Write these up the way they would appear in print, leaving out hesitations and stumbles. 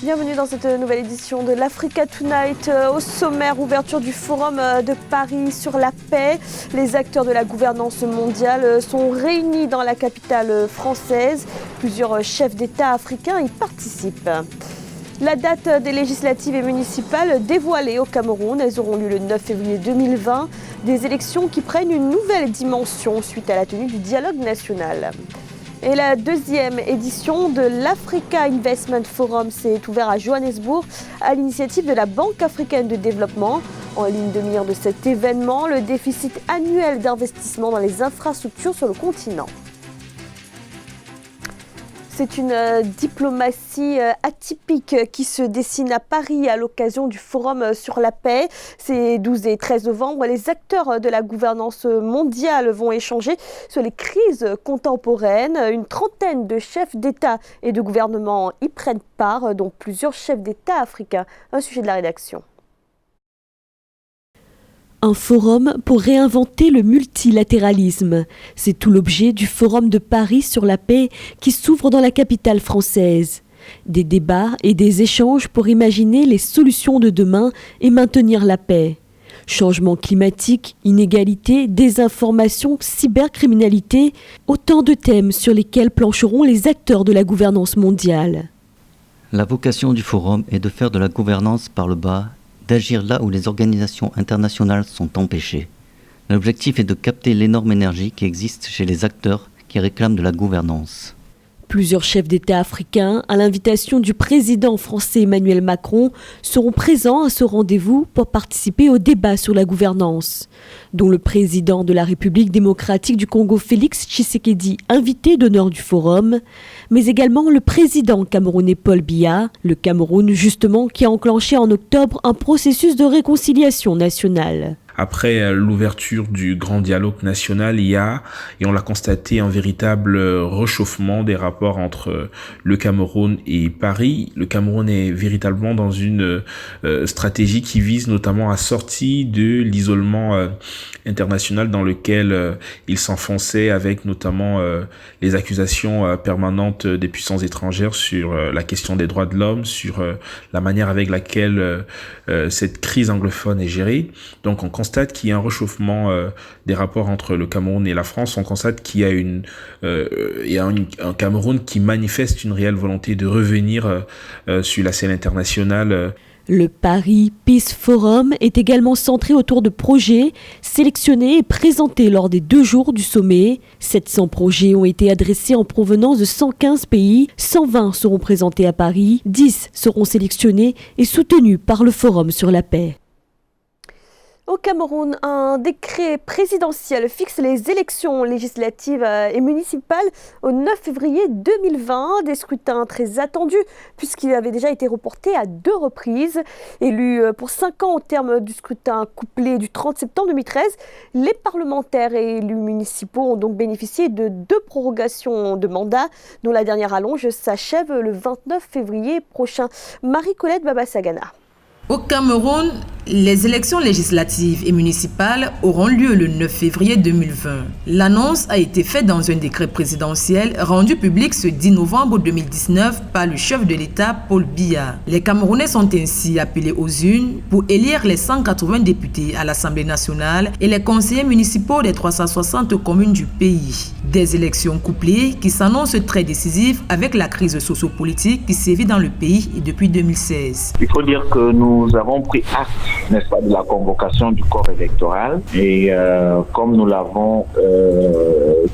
Bienvenue dans cette nouvelle édition de l'Africa Tonight. Au sommaire, ouverture du Forum de Paris sur la paix. Les acteurs de la gouvernance mondiale sont réunis dans la capitale française. Plusieurs chefs d'État africains y participent. La date des législatives et municipales dévoilée au Cameroun. Elles auront lieu le 9 février 2020. Des élections qui prennent une nouvelle dimension suite à la tenue du dialogue national. Et la deuxième édition de l'Africa Investment Forum s'est ouverte à Johannesburg à l'initiative de la Banque africaine de développement. En ligne de mire de cet événement, le déficit annuel d'investissement dans les infrastructures sur le continent. C'est une diplomatie atypique qui se dessine à Paris à l'occasion du Forum sur la paix. Ces 12 et 13 novembre, les acteurs de la gouvernance mondiale vont échanger sur les crises contemporaines. Une trentaine de chefs d'État et de gouvernement y prennent part, dont plusieurs chefs d'État africains. Un sujet de la rédaction. Un forum pour réinventer le multilatéralisme. C'est tout l'objet du Forum de Paris sur la paix qui s'ouvre dans la capitale française. Des débats et des échanges pour imaginer les solutions de demain et maintenir la paix. Changement climatique, inégalité, désinformation, cybercriminalité, autant de thèmes sur lesquels plancheront les acteurs de la gouvernance mondiale. La vocation du forum est de faire de la gouvernance par le bas, d'agir là où les organisations internationales sont empêchées. L'objectif est de capter l'énorme énergie qui existe chez les acteurs qui réclament de la gouvernance. Plusieurs chefs d'État africains, à l'invitation du président français Emmanuel Macron, seront présents à ce rendez-vous pour participer au débat sur la gouvernance, dont le président de la République démocratique du Congo, Félix Tshisekedi, invité d'honneur du forum, mais également le président camerounais Paul Biya, le Cameroun justement qui a enclenché en octobre un processus de réconciliation nationale. Après l'ouverture du grand dialogue national, il y a, et on l'a constaté, un véritable réchauffement des rapports entre le Cameroun et Paris. Le Cameroun est véritablement dans une stratégie qui vise notamment à sortir de l'isolement international dans lequel il s'enfonçait, avec notamment les accusations permanentes des puissances étrangères sur la question des droits de l'homme, sur la manière avec laquelle cette crise anglophone est gérée. Donc on constate qu'il y a un réchauffement des rapports entre le Cameroun et la France. On constate qu'il y a un Cameroun qui manifeste une réelle volonté de revenir sur la scène internationale. Le Paris Peace Forum est également centré autour de projets sélectionnés et présentés lors des 2 jours du sommet. 700 projets ont été adressés en provenance de 115 pays. 120 seront présentés à Paris. 10 seront sélectionnés et soutenus par le Forum sur la paix. Au Cameroun, un décret présidentiel fixe les élections législatives et municipales au 9 février 2020. Des scrutins très attendus puisqu'il avait déjà été reporté à 2 reprises. Élus pour 5 ans au terme du scrutin couplé du 30 septembre 2013, les parlementaires et élus municipaux ont donc bénéficié de 2 prorogations de mandat, dont la dernière allonge s'achève le 29 février prochain. Marie-Colette Babasagana. Au Cameroun, les élections législatives et municipales auront lieu le 9 février 2020. L'annonce a été faite dans un décret présidentiel rendu public ce 10 novembre 2019 par le chef de l'État, Paul Biya. Les Camerounais sont ainsi appelés aux urnes pour élire les 180 députés à l'Assemblée nationale et les conseillers municipaux des 360 communes du pays. Des élections couplées qui s'annoncent très décisives avec la crise sociopolitique qui sévit dans le pays depuis 2016. Il faut dire que nous avons pris acte, n'est-ce pas, de la convocation du corps électoral et comme nous l'avons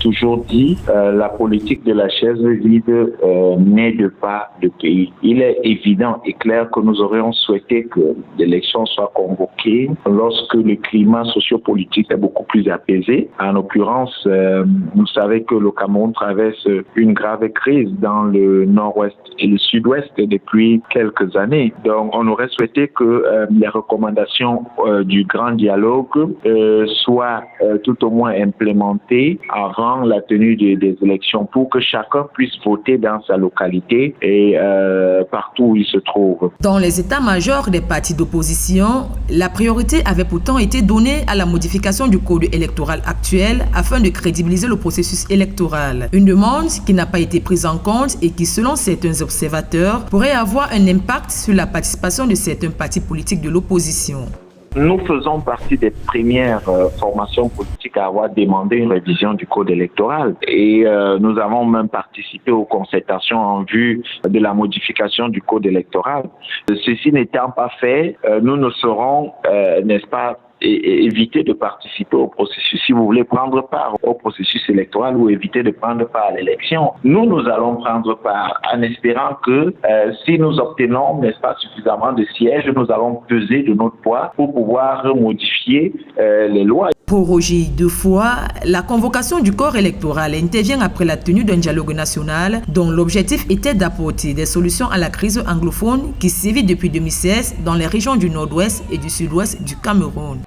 toujours dit, la politique de la chaise vide n'aide pas le pays. Il est évident et clair que nous aurions souhaité que l'élection soit convoquée lorsque le climat sociopolitique est beaucoup plus apaisé. En l'occurrence, vous savez que le Cameroun traverse une grave crise dans le nord-ouest et le sud-ouest depuis quelques années. Donc on aurait souhaité que les recommandations du grand dialogue soient tout au moins implémentées avant la tenue des élections pour que chacun puisse voter dans sa localité et partout où ils se trouvent. Dans les états-majors des partis d'opposition, la priorité avait pourtant été donnée à la modification du code électoral actuel afin de crédibiliser le processus électoral. Une demande qui n'a pas été prise en compte et qui, selon certains observateurs, pourrait avoir un impact sur la participation de certains partis politiques de l'opposition. Nous faisons partie des premières formations politiques à avoir demandé une révision du code électoral et nous avons même participé aux concertations en vue de la modification du code électoral. Ceci n'étant pas fait, nous ne serons, n'est-ce pas, éviter de participer au processus. Si vous voulez prendre part au processus électoral ou éviter de prendre part à l'élection, nous allons prendre part en espérant que si nous obtenons, n'est-ce pas, suffisamment de sièges, nous allons peser de notre poids pour pouvoir modifier les lois. Pour Roger Defoy, la convocation du corps électoral intervient après la tenue d'un dialogue national dont l'objectif était d'apporter des solutions à la crise anglophone qui sévit depuis 2016 dans les régions du nord-ouest et du sud-ouest du Cameroun.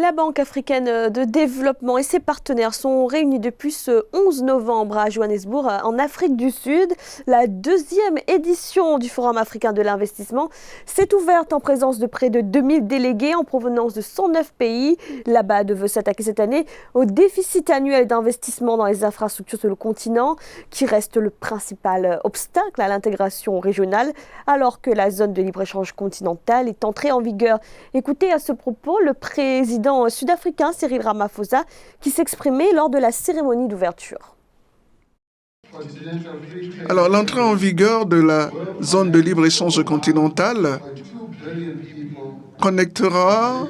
La Banque africaine de développement et ses partenaires sont réunis depuis ce 11 novembre à Johannesburg, en Afrique du Sud. La deuxième édition du Forum africain de l'investissement s'est ouverte en présence de près de 2000 délégués en provenance de 109 pays. La BAD veut s'attaquer cette année au déficit annuel d'investissement dans les infrastructures sur le continent, qui reste le principal obstacle à l'intégration régionale, alors que la zone de libre-échange continentale est entrée en vigueur. Écoutez à ce propos le président sud-africain Cyril Ramaphosa qui s'exprimait lors de la cérémonie d'ouverture. Alors, l'entrée en vigueur de la zone de libre-échange continentale connectera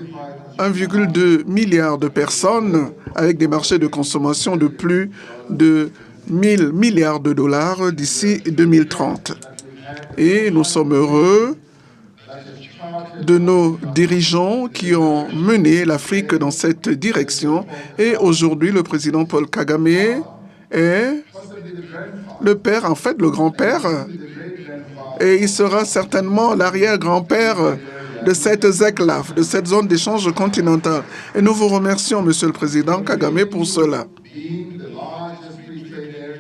1,2 milliard de personnes avec des marchés de consommation de plus de 1000 milliards de dollars d'ici 2030. Et nous sommes heureux de nos dirigeants qui ont mené l'Afrique dans cette direction. Et aujourd'hui, le président Paul Kagame est le père, en fait, le grand-père. Et il sera certainement l'arrière-grand-père de cette ZECLAF, de cette zone d'échange continentale. Et nous vous remercions, Monsieur le Président Kagame, pour cela.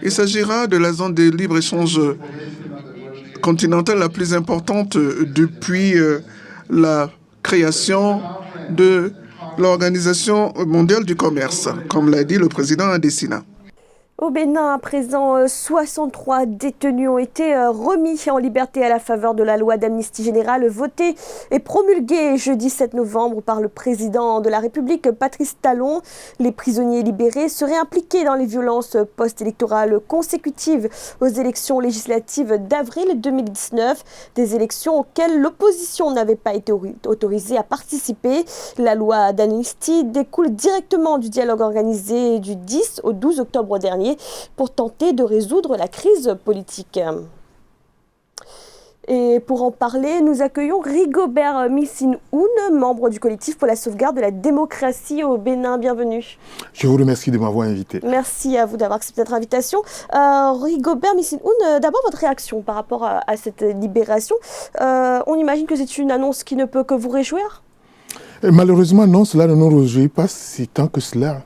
Il s'agira de la zone de libre-échange continentale la plus importante depuis la création de l'Organisation mondiale du commerce, comme l'a dit le président Adesina. Au Bénin, à présent, 63 détenus ont été remis en liberté à la faveur de la loi d'amnistie générale votée et promulguée jeudi 7 novembre par le président de la République, Patrice Talon. Les prisonniers libérés seraient impliqués dans les violences post-électorales consécutives aux élections législatives d'avril 2019, des élections auxquelles l'opposition n'avait pas été autorisée à participer. La loi d'amnistie découle directement du dialogue organisé du 10 au 12 octobre dernier pour tenter de résoudre la crise politique. Et pour en parler, nous accueillons Rigobert Missin-Oun, membre du collectif pour la sauvegarde de la démocratie au Bénin. Bienvenue. Je vous remercie de m'avoir invité. Merci à vous d'avoir accepté notre invitation. Rigobert Missin-Oun, d'abord votre réaction par rapport à cette libération. On imagine que c'est une annonce qui ne peut que vous réjouir ? Malheureusement, non, cela ne nous réjouit pas si tant que cela.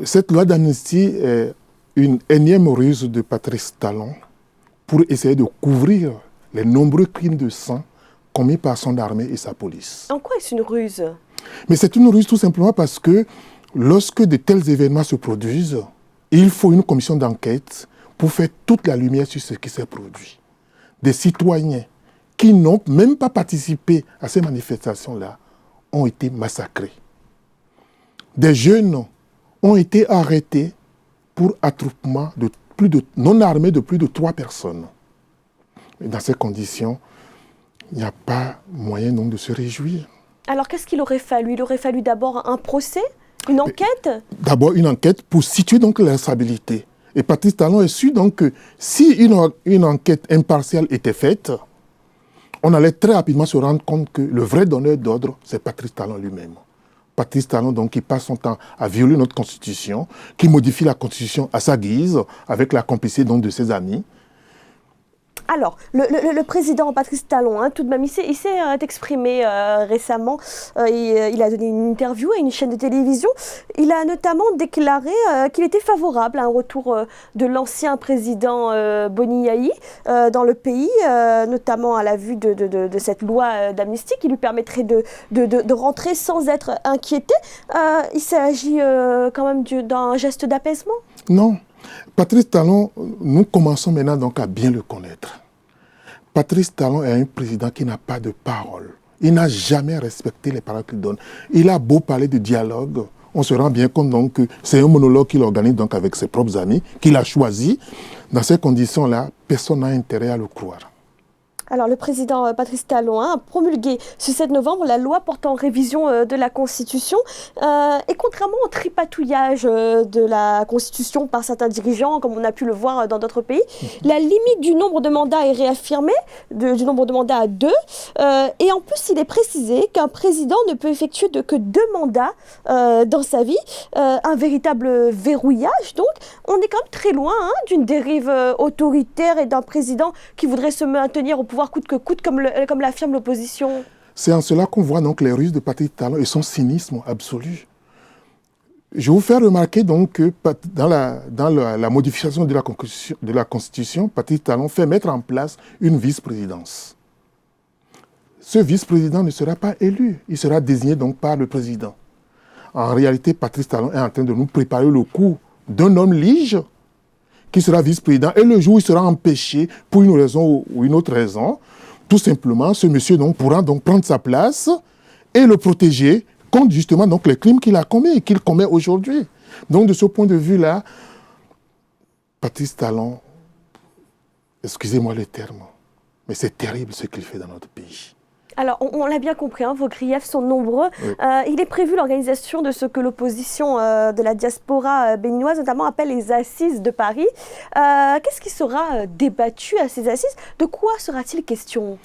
Cette loi d'amnistie est une énième ruse de Patrice Talon pour essayer de couvrir les nombreux crimes de sang commis par son armée et sa police. En quoi est-ce une ruse ? Mais c'est une ruse tout simplement parce que lorsque de tels événements se produisent, il faut une commission d'enquête pour faire toute la lumière sur ce qui s'est produit. Des citoyens qui n'ont même pas participé à ces manifestations-là ont été massacrés. Des jeunes ont été arrêtés pour attroupement non armé de plus de 3 personnes. Et dans ces conditions, il n'y a pas moyen donc de se réjouir. Alors qu'est-ce qu'il aurait fallu ? Il aurait fallu d'abord un procès, une enquête ? D'abord une enquête pour situer donc la stabilité. Et Patrice Talon est su donc que si une enquête impartiale était faite, on allait très rapidement se rendre compte que le vrai donneur d'ordre, c'est Patrice Talon lui-même. Patrice Talon, donc, qui passe son temps à violer notre Constitution, qui modifie la Constitution à sa guise, avec la complicité donc, de ses amis. Alors, le président Patrice Talon, tout de même, il s'est exprimé récemment. Il a donné une interview à une chaîne de télévision. Il a notamment déclaré qu'il était favorable à un retour de l'ancien président Boni Yayi dans le pays, notamment à la vue de cette loi d'amnistie qui lui permettrait de rentrer sans être inquiété. Il s'agit quand même d'un geste d'apaisement? Non. Patrice Talon, nous commençons maintenant donc à bien le connaître. Patrice Talon est un président qui n'a pas de parole. Il n'a jamais respecté les paroles qu'il donne. Il a beau parler de dialogue, on se rend bien compte donc que c'est un monologue qu'il organise donc avec ses propres amis, qu'il a choisi. Dans ces conditions-là, personne n'a intérêt à le croire. Alors, le président Patrice Talon a promulgué ce 7 novembre la loi portant révision de la Constitution. Et contrairement au tripatouillage de la Constitution par certains dirigeants, comme on a pu le voir dans d'autres pays, la limite du nombre de mandats est réaffirmée, du nombre de mandats à 2. Et en plus, il est précisé qu'un président ne peut effectuer que 2 mandats dans sa vie. Un véritable verrouillage. Donc, on est quand même très loin d'une dérive autoritaire et d'un président qui voudrait se maintenir au pouvoir coûte que coûte, comme l'affirme l'opposition. C'est en cela qu'on voit donc les ruses de Patrice Talon et son cynisme absolu. Je vais vous faire remarquer donc que dans la modification de la Constitution, Patrice Talon fait mettre en place une vice-présidence. Ce vice-président ne sera pas élu, il sera désigné donc par le président. En réalité, Patrice Talon est en train de nous préparer le coup d'un homme lige qui sera vice-président, et le jour où il sera empêché, pour une raison ou une autre raison, tout simplement, ce monsieur donc pourra donc prendre sa place et le protéger contre justement donc les crimes qu'il a commis et qu'il commet aujourd'hui. Donc de ce point de vue-là, Patrice Talon, excusez-moi le terme, mais c'est terrible ce qu'il fait dans notre pays. Alors, on l'a bien compris, vos griefs sont nombreux. Oui. Il est prévu l'organisation de ce que l'opposition de la diaspora béninoise, notamment, appelle les Assises de Paris. Qu'est-ce qui sera débattu à ces assises? De quoi sera-t-il question?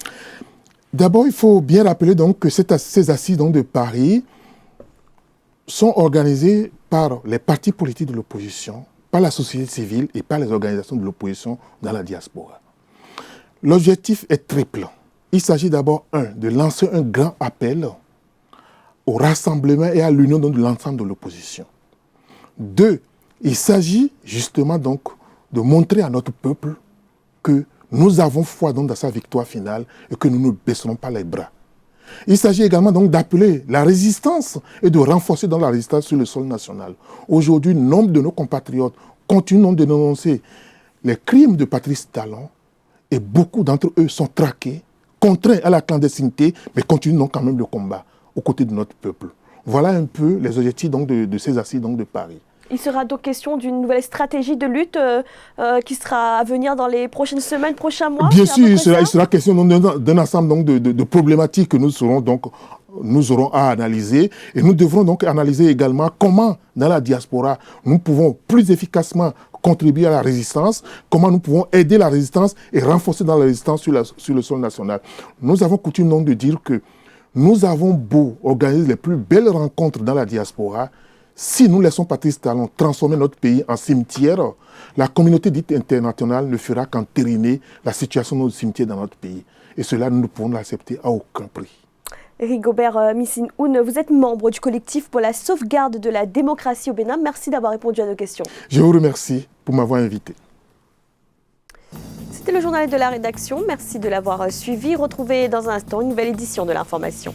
D'abord, il faut bien rappeler donc que ces assises donc, de Paris sont organisées par les partis politiques de l'opposition, par la société civile et par les organisations de l'opposition dans la diaspora. L'objectif est triple. Il s'agit d'abord, de lancer un grand appel au rassemblement et à l'union de l'ensemble de l'opposition. 2, il s'agit justement donc de montrer à notre peuple que nous avons foi donc dans sa victoire finale et que nous ne baisserons pas les bras. Il s'agit également donc d'appeler la résistance et de renforcer dans la résistance sur le sol national. Aujourd'hui, nombre de nos compatriotes continuent de dénoncer les crimes de Patrice Talon et beaucoup d'entre eux sont traqués, contraints à la clandestinité, mais continuent donc quand même le combat aux côtés de notre peuple. Voilà un peu les objectifs donc de ces assises donc de Paris. Il sera donc question d'une nouvelle stratégie de lutte qui sera à venir dans les prochaines semaines, prochains mois? Bien sûr, il sera question d'un ensemble donc de problématiques que nous aurons à analyser. Et nous devrons donc analyser également comment, dans la diaspora, nous pouvons plus efficacement contribuer à la résistance, comment nous pouvons aider la résistance et renforcer dans la résistance sur le sol national. Nous avons coutume donc de dire que nous avons beau organiser les plus belles rencontres dans la diaspora, si nous laissons Patrice Talon transformer notre pays en cimetière, la communauté dite internationale ne fera qu'entériner la situation de nos cimetières dans notre pays. Et cela, nous ne pouvons l'accepter à aucun prix. Rigobert Missine-Houn, vous êtes membre du collectif pour la sauvegarde de la démocratie au Bénin. Merci d'avoir répondu à nos questions. Je vous remercie pour m'avoir invité. C'était le journal de la rédaction. Merci de l'avoir suivi. Retrouvez dans un instant une nouvelle édition de l'information.